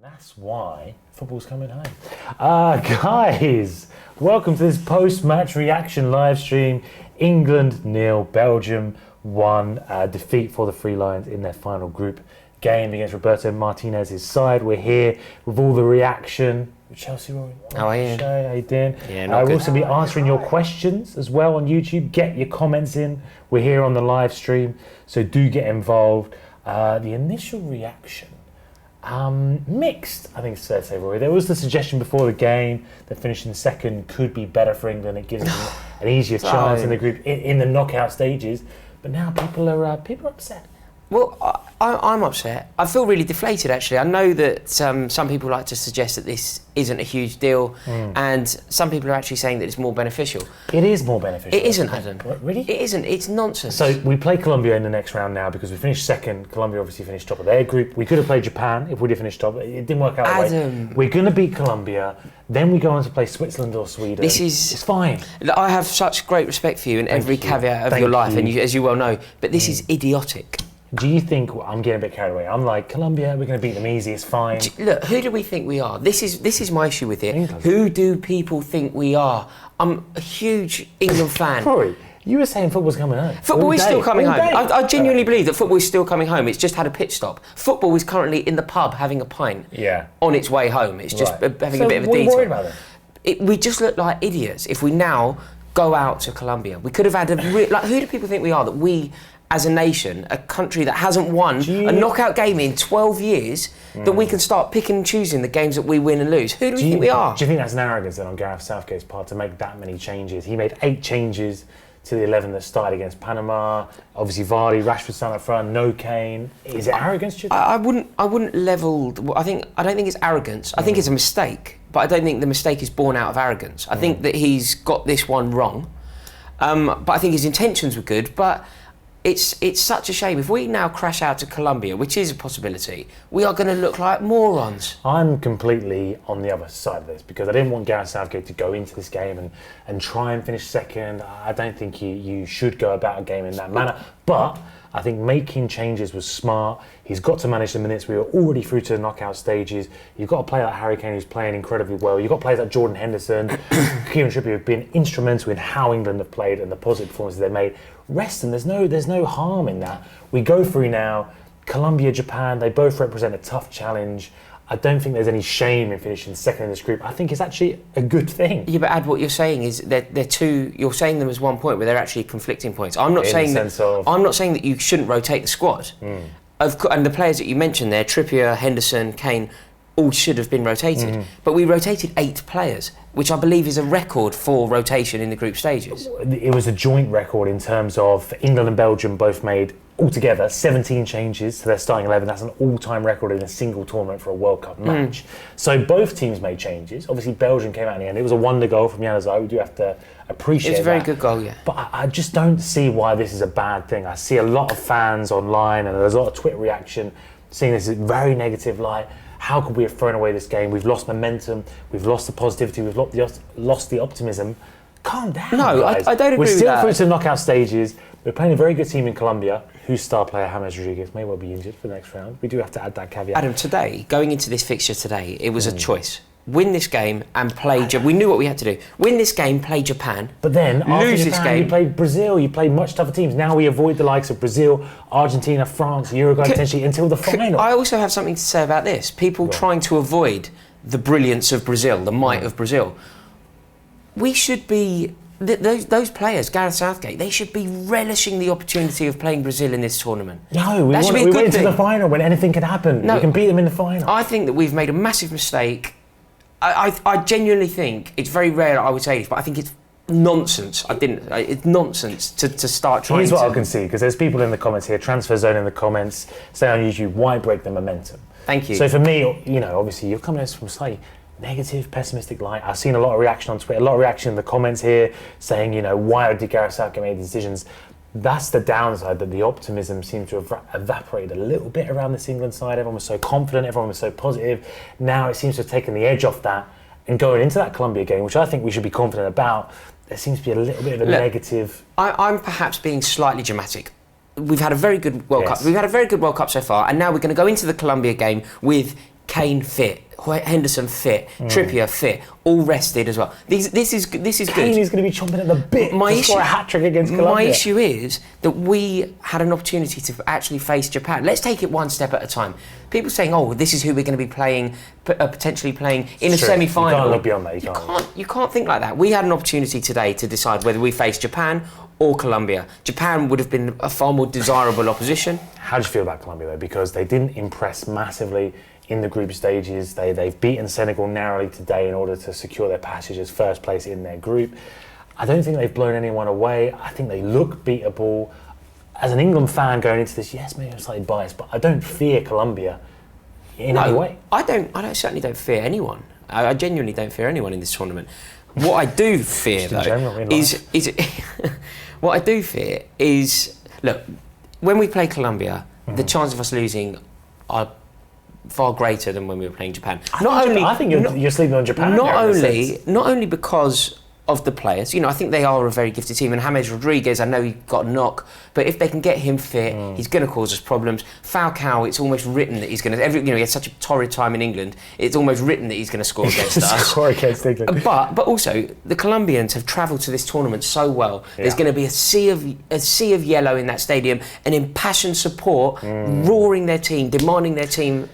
That's why football's coming home. Guys, welcome to this post-match reaction live stream. England 0, Belgium 1. Defeat for the Three Lions in their final group game against Roberto Martinez's side. We're here with all the reaction. Chelsea, Rory. How are you? How you doing? Yeah, not good. We'll also be answering your questions as well on YouTube. Get your comments in. We're here on the live stream, so do get involved. The initial reaction. Mixed, I think it's fair to say, Rory. There was the suggestion before the game that finishing second could be better for England. It gives them an easier chance in the group in the knockout stages. But now people are upset. Well, I'm upset. I feel really deflated, actually. I know that some people like to suggest that this isn't a huge deal, and some people are actually saying that it's more beneficial. It is more beneficial. It isn't, Adam. What, really? It isn't. It's nonsense. So we play Colombia in the next round now because we finished second. Colombia obviously finished top of their group. We could have played Japan if we did finish top. It didn't work out that way. We're going to beat Colombia. Then we go on to play Switzerland or Sweden. It's fine. I have such great respect for you in every caveat of your life, and as you well know, but this is idiotic. Do you think, I'm getting a bit carried away, I'm like, Colombia, we're going to beat them easy, it's fine. Look, who do we think we are? This is my issue with it. England. Who do people think we are? I'm a huge England fan. Rory, you were saying football's coming home. Football is still coming home. I genuinely believe that football is still coming home. It's just had a pit stop. Football is currently in the pub having a pint on its way home. It's just having a bit of a detour. What are you worried about it? We just look like idiots if we now go out to Colombia. We could have had who do people think we are, that we, as a nation, a country that hasn't won a knockout game in 12 years, that we can start picking and choosing the games that we win and lose? Who do we think we are? Do you think that's an arrogance then on Gareth Southgate's part to make that many changes? He made 8 changes to the 11 that started against Panama. Obviously Vardy, Rashford starting up front, no Kane. Is it arrogance, do you think? I wouldn't level. I don't think it's arrogance. I think it's a mistake, but I don't think the mistake is born out of arrogance. I think that he's got this one wrong, but I think his intentions were good. But it's such a shame. If we now crash out to Colombia, which is a possibility, we are going to look like morons. I'm completely on the other side of this because I didn't want Gareth Southgate to go into this game and try and finish second. I don't think you should go about a game in that manner. But I think making changes was smart. He's got to manage the minutes. We were already through to the knockout stages. You've got a player like Harry Kane who's playing incredibly well. You've got players like Jordan Henderson, Kieran Trippier who've been instrumental in how England have played and the positive performances they've made. Rest them. There's no harm in that. We go through now. Colombia, Japan, they both represent a tough challenge. I don't think there's any shame in finishing second in this group. I think it's actually a good thing. Yeah, but Ad, what you're saying is they're two. You're saying them as one point, where they're actually conflicting points. I'm not saying that you shouldn't rotate the squad. And the players that you mentioned there, Trippier, Henderson, Kane, all should have been rotated. But we rotated 8 players, which I believe is a record for rotation in the group stages. It was a joint record in terms of England and Belgium both made altogether 17 changes to their starting 11. That's an all-time record in a single tournament for a World Cup match. So both teams made changes. Obviously Belgium came out in the end. It was a wonder goal from Januzaj. We do have to appreciate that. It's a very good goal, yeah. But I just don't see why this is a bad thing. I see a lot of fans online and there's a lot of Twitter reaction seeing this in very negative light. How could we have thrown away this game? We've lost momentum. We've lost the positivity. We've lost the optimism. Calm down, guys. I don't agree with that. We're still through to the knockout stages. We're playing a very good team in Colombia, whose star player, James Rodriguez, may well be injured for the next round. We do have to add that caveat. Adam, today, going into this fixture today, it was a choice. Win this game and play Japan. We knew what we had to do. Win this game, play Japan. But then, after lose Japan, this game, you played Brazil, you played much tougher teams. Now we avoid the likes of Brazil, Argentina, France, Uruguay, potentially until the final. I also have something to say about this. People trying to avoid the brilliance of Brazil, the might of Brazil. We should be... Those players, Gareth Southgate, they should be relishing the opportunity of playing Brazil in this tournament. No, we went to the final when anything could happen. No, we can beat them in the final. I think that we've made a massive mistake. I genuinely think, it's very rare I would say this, but I think it's nonsense. It's nonsense to start trying to... Here's what I can see, because there's people in the comments here, Transfer Zone in the comments, say on YouTube, why break the momentum? Thank you. So for me, obviously you're coming at us from slightly negative, pessimistic light. I've seen a lot of reaction on Twitter, a lot of reaction in the comments here saying, why did Gareth Southgate make decisions? That's the downside, that the optimism seemed to have evaporated a little bit around this England side. Everyone was so confident, everyone was so positive. Now it seems to have taken the edge off that, and going into that Colombia game, which I think we should be confident about, there seems to be a little bit of a negative... I'm perhaps being slightly dramatic. We've had a very good World Cup. We've had a very good World Cup so far, and now we're going to go into the Colombia game with Kane fit, Henderson fit, Trippier fit, all rested as well. This is good. Kane is going to be chomping at the bit to score a hat-trick against Colombia. My issue is that we had an opportunity to actually face Japan. Let's take it one step at a time. People saying, "Oh, this is who we're going to be playing, potentially playing in a semi-final." You can't look beyond that. You can't think like that. We had an opportunity today to decide whether we face Japan or Colombia. Japan would have been a far more desirable opposition. How do you feel about Colombia though? Because they didn't impress massively in the group stages. They've beaten Senegal narrowly today in order to secure their passage as first place in their group. I don't think they've blown anyone away. I think they look beatable. As an England fan going into this, yes, maybe I'm slightly biased, but I don't fear Colombia in any way. I certainly don't fear anyone. I genuinely don't fear anyone in this tournament. What I do fear though what I do fear is, look, when we play Colombia, the chance of us losing are far greater than when we were playing Japan. I think you're sleeping on Japan. Not only because of the players, I think they are a very gifted team. And James Rodriguez, I know he got a knock, but if they can get him fit, he's going to cause us problems. Falcao, it's almost written that he's going to. He had such a torrid time in England. It's almost written that he's going to score against us. Score against England. But also the Colombians have travelled to this tournament so well. Yeah. There's going to be a sea of yellow in that stadium, and impassioned support, roaring their team, demanding their team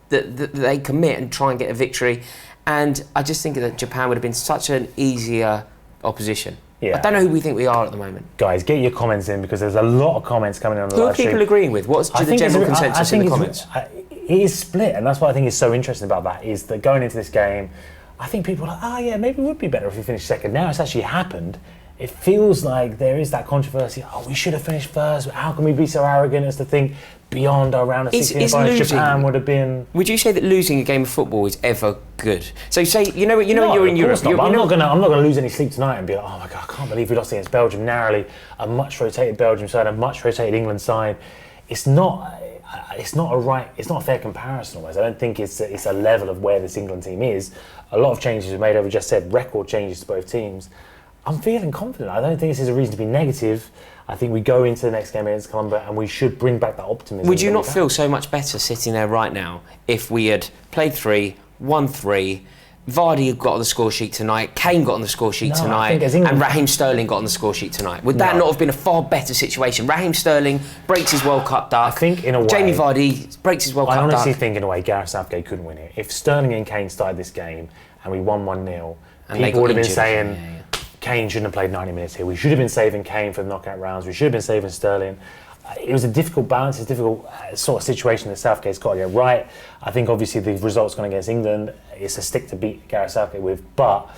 that they commit and try and get a victory. And I just think that Japan would have been such an easier opposition. Yeah. I don't know who we think we are at the moment. Guys, get your comments in because there's a lot of comments coming in on the live stream. Who are people agreeing with? What's the general consensus in the comments? It is split, and that's what I think is so interesting about that, is that going into this game, I think people are like, maybe it would be better if we finished second. Now it's actually happened. It feels like there is that controversy. We should have finished first. How can we be so arrogant as to think beyond our round of 16 finals Japan would have been? Would you say that losing a game of football is ever good? So say when you're in Europe, I'm not gonna lose any sleep tonight and be like, oh my god, I can't believe we lost against Belgium narrowly. A much rotated Belgium side, a much rotated England side. It's not a fair comparison almost. I don't think it's a level of where this England team is. A lot of changes were made, over just said, record changes to both teams. I'm feeling confident. I don't think this is a reason to be negative. I think we go into the next game against Colombia and we should bring back that optimism. Would you not feel so much better sitting there right now if we had played 3, won 3, Vardy got on the score sheet tonight, Kane got on the score sheet tonight, and Raheem Sterling got on the score sheet tonight? Would that not have been a far better situation? Raheem Sterling breaks his World Cup duck. I think in a way, Jamie Vardy breaks his World Cup duck. I honestly think in a way Gareth Southgate couldn't win it. If Sterling and Kane started this game and we won 1-0, people would have been saying, Kane shouldn't have played 90 minutes here. We should have been saving Kane for the knockout rounds. We should have been saving Sterling. It was a difficult balance, a difficult sort of situation that Southgate's got to get right. I think obviously the result's gone against England. It's a stick to beat Gareth Southgate with, but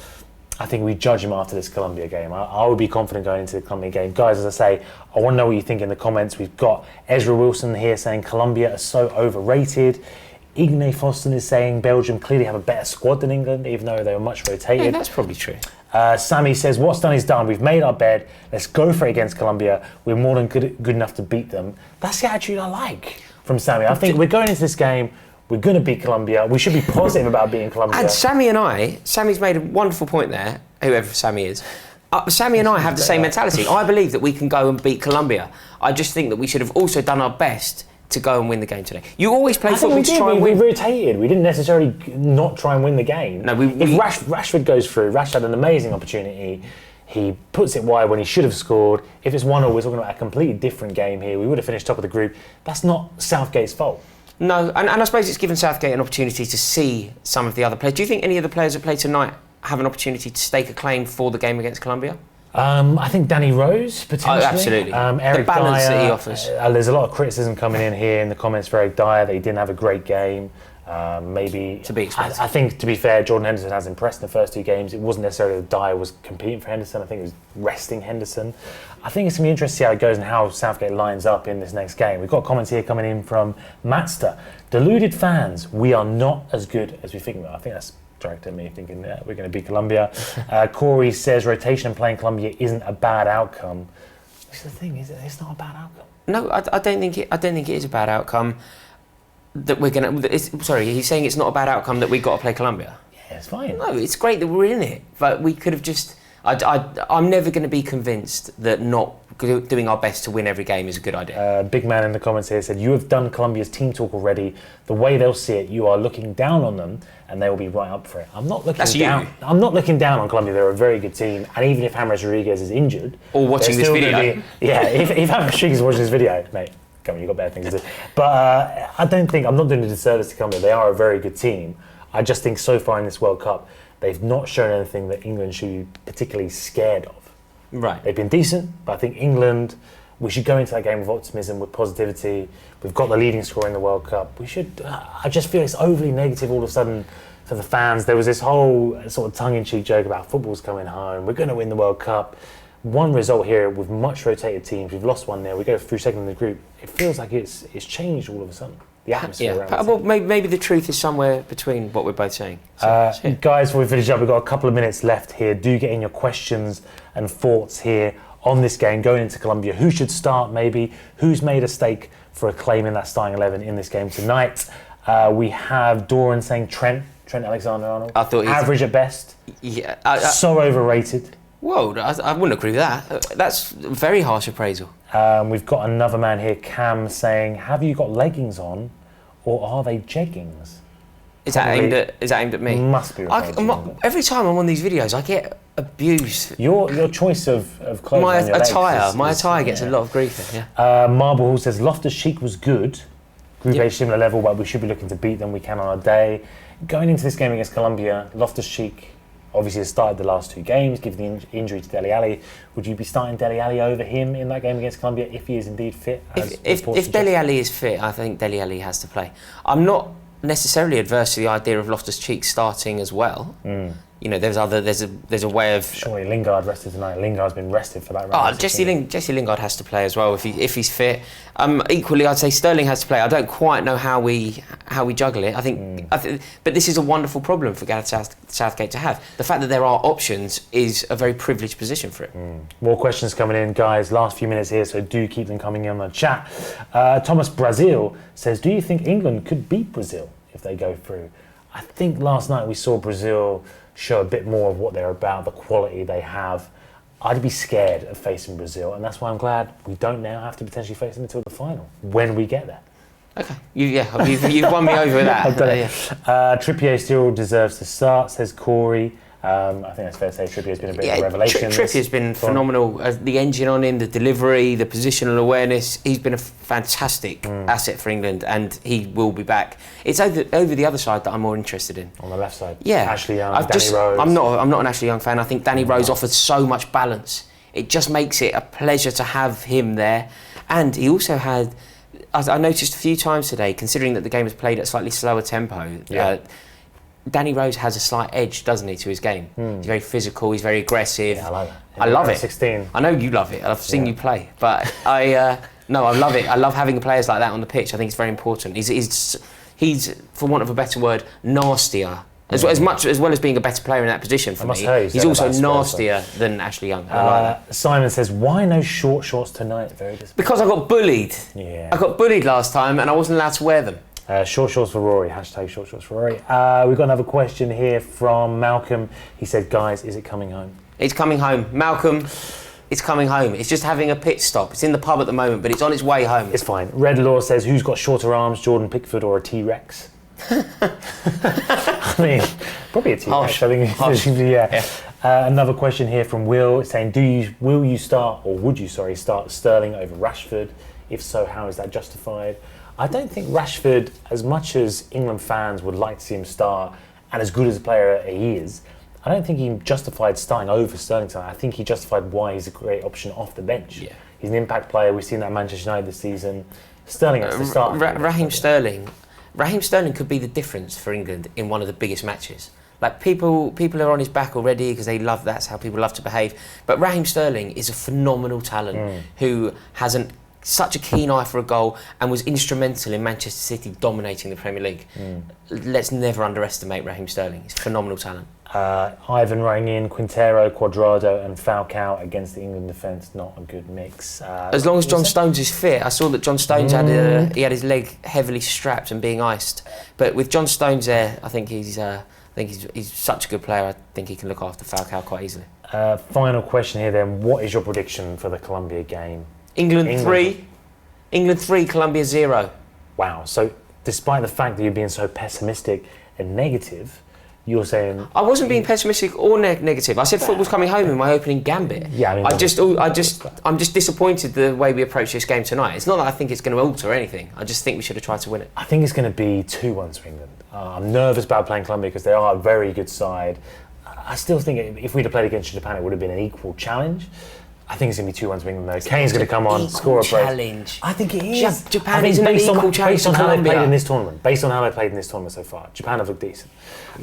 I think we judge him after this Colombia game. I would be confident going into the Colombia game. Guys, as I say, I want to know what you think in the comments. We've got Ezra Wilson here saying Colombia are so overrated. Igne Foston is saying Belgium clearly have a better squad than England, even though they were much rotated. Yeah, that's probably true. Sammy says, what's done is done. We've made our bed. Let's go for it against Colombia. We're more than good enough to beat them. That's the attitude I like from Sammy. I think we're going into this game, we're going to beat Colombia. We should be positive about beating Colombia. And Sammy's made a wonderful point there, whoever Sammy is. Sammy and I have the same mentality. I believe that we can go and beat Colombia. I just think that we should have also done our best to go and win the game today. You always play football to try and win. We rotated. We didn't necessarily not try and win the game. No, if Rashford goes through, Rashford had an amazing opportunity. He puts it wide when he should have scored. If it's 1-0, we're talking about a completely different game here. We would have finished top of the group. That's not Southgate's fault. No, and I suppose it's given Southgate an opportunity to see some of the other players. Do you think any of the players that play tonight have an opportunity to stake a claim for the game against Colombia? I think Danny Rose, potentially. Oh, absolutely. Eric the balance Dyer, that he offers. There's a lot of criticism coming in here in the comments for Eric Dyer that he didn't have a great game. Maybe to be expected. I think, to be fair, Jordan Henderson has impressed in the first 2 games. It wasn't necessarily that Dyer was competing for Henderson. I think it was resting Henderson. I think it's going to be interesting to see how it goes and how Southgate lines up in this next game. We've got comments here coming in from Matster. Deluded fans, we are not as good as we think we are. I think that's directed at me thinking that we're going to beat Colombia. Corey says rotation and playing Colombia isn't a bad outcome. What's the thing? It's not a bad outcome. No, I don't think it is a bad outcome. That we're going to. Sorry, he's saying it's not a bad outcome that we got to play Colombia. Yeah, it's fine. No, it's great that we're in it, but we could have just. I'm never going to be convinced that not doing our best to win every game is a good idea. Big man in the comments here said, you have done Colombia's team talk already. The way they'll see it, you are looking down on them and they will be right up for it. I'm not looking down. I'm not looking down on Colombia. They're a very good team. And even if James Rodriguez is injured... Or watching this video. If James Rodriguez is watching this video, mate, come on, you've got better things to do. But I'm not doing a disservice to Colombia. They are a very good team. I just think so far in this World Cup, they've not shown anything that England should be particularly scared of. Right. They've been decent, but I think England, we should go into that game with optimism, with positivity. We've got the leading scorer in the World Cup. We should, I just feel it's overly negative all of a sudden for the fans. There was this whole sort of tongue-in-cheek joke about football's coming home. We're going to win the World Cup. One result here with much rotated teams. We've lost 1-0. We go through second in the group. It feels like it's changed all of a sudden. The atmosphere around well, maybe the truth is somewhere between what we're both saying. Guys, before we finish up, we've got a couple of minutes left here. Do get in your questions and thoughts here on this game going into Colombia. Who should start maybe? Who's made a stake for a claim in that starting 11 in this game tonight? We have Doran saying Trent Alexander-Arnold. I thought average at best. Yeah. So overrated. Whoa, I wouldn't agree with that. That's a very harsh appraisal. We've got another man here, Cam, saying, have you got leggings on or are they jeggings? Is that aimed at me? Must be. Every time I'm on these videos, I get abused. Your choice of clothes. My attire gets a lot of grief. Yeah. Marble Hall says Loftus-Cheek was good. Group A similar level, but we should be looking to beat them. We can on our day. Going into this game against Colombia, Loftus-Cheek obviously has started the last 2 games, given the injury to Dele Alli. Would you be starting Dele Alli over him in that game against Colombia if he is indeed fit? If Dele Alli is fit, I think Dele Alli has to play. I'm not necessarily adverse to the idea of Loftus-Cheek starting as well. You know, there's a way of. Surely Lingard rested tonight. Lingard's been rested for that round. Jesse Lingard has to play as well if he's fit. Equally, I'd say Sterling has to play. I don't quite know how we juggle it. I think, but this is a wonderful problem for Gareth Southgate to have. The fact that there are options is a very privileged position for it. More questions coming in, guys. Last few minutes here, so do keep them coming in on the chat. Thomas Brazil says, do you think England could beat Brazil if they go through? I think last night we saw Brazil show a bit more of what they're about, the quality they have. I'd be scared of facing Brazil, and that's why I'm glad we don't now have to potentially face them until the final, when we get there. Okay, you've won me over with that. I've done it. Trippier still deserves to start, says Corey. I think that's fair to say Trippier's been a bit of a revelation. Trippier's been phenomenal. The engine on him, the delivery, the positional awareness. He's been a fantastic asset for England, and he will be back. It's over the other side that I'm more interested in. On the left side? Yeah. Ashley Young, Danny Rose. I'm not an Ashley Young fan. I think Danny Rose offers so much balance. It just makes it a pleasure to have him there. And he also had, I noticed a few times today, considering that the game was played at a slightly slower tempo, Danny Rose has a slight edge, doesn't he, to his game? He's very physical, he's very aggressive. Yeah, I like it. I love it. 16. I know you love it. I've seen you play. But I love it. I love having players like that on the pitch. I think it's very important. He's for want of a better word, nastier. As well as being a better player in that position for me, he's also nastier than Ashley Young. Simon says, why no short shorts tonight? Very disappointing. Because I got bullied. Yeah. I got bullied last time and I wasn't allowed to wear them. Short shorts for Rory, hashtag short shorts for Rory. We've got another question here from Malcolm. He said, guys, is it coming home? It's coming home. Malcolm, it's coming home. It's just having a pit stop. It's in the pub at the moment, but it's on its way home. It's fine. Red Law says, who's got shorter arms, Jordan Pickford or a T-Rex? I mean, probably a T-Rex. I think, yeah. Another question here from Will saying, will you start Sterling over Rashford? If so, how is that justified? I don't think Rashford, as much as England fans would like to see him start, and as good as a player he is, I don't think he justified starting over Sterling tonight. I think he justified why he's a great option off the bench. Yeah. He's an impact player. We've seen that at Manchester United this season. Sterling has to start. Raheem Sterling could be the difference for England in one of the biggest matches. Like people are on his back already because that's how people love to behave. But Raheem Sterling is a phenomenal talent who has such a keen eye for a goal and was instrumental in Manchester City dominating the Premier League. Let's never underestimate Raheem Sterling. He's a phenomenal talent. Ivan rang in, Quintero, Cuadrado and Falcao against the England defence, not a good mix. As long as John Stones is fit. I saw that John Stones had his leg heavily strapped and being iced. But with John Stones there, I think he's such a good player. I think he can look after Falcao quite easily. Final question here then. What is your prediction for the Colombia game? England 3, Colombia 0. Wow. So despite the fact that you're being so pessimistic and negative, you're saying... I wasn't being pessimistic or negative. I said football's coming home in my opening gambit. Yeah, I mean... I'm just disappointed the way we approach this game tonight. It's not that I think it's going to alter anything. I just think we should have tried to win it. I think it's going to be 2-1 to England. I'm nervous about playing Colombia because they are a very good side. I still think if we'd have played against Japan, it would have been an equal challenge. I think it's going to be 2-1 to England though. Kane's going to come on, score a break. Challenge. I think it is. Japan is an equal challenge based on to how they Colombia. played in this tournament. Based on how they played in this tournament so far, Japan have looked decent.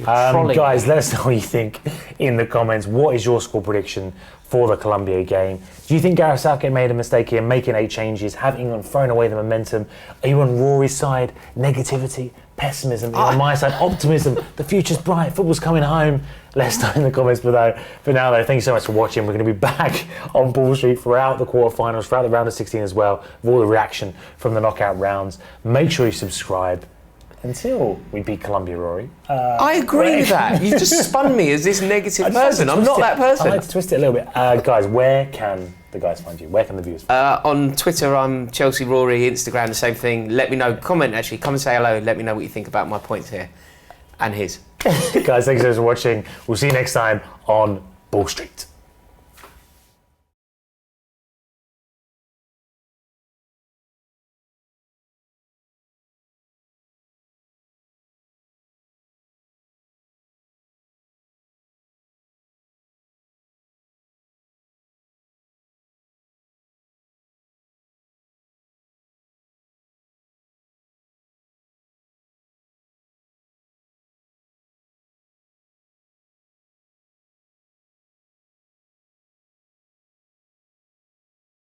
Guys, let us know what you think in the comments. What is your score prediction for the Colombia game? Do you think Gareth Southgate made a mistake here, making 8 changes? Have England thrown away the momentum? Are you on Rory's side? Negativity? Pessimism? On my side, optimism. The future's bright. Football's coming home. Let us know in the comments below. For now, though, thank you so much for watching. We're going to be back on Ball Street throughout the quarterfinals, throughout the round of 16 as well, with all the reaction from the knockout rounds. Make sure you subscribe until we beat Colombia, Rory. I agree with that. You just spun me as this negative person. I'm not that person. I like to twist it a little bit. Guys, where can the guys find you? Where can the viewers find you? On Twitter, I'm Chelsea Rory. Instagram, the same thing. Let me know. Comment, actually. Come and say hello. Let me know what you think about my points here. And his. Guys, thanks so much for watching. We'll see you next time on Ball Street.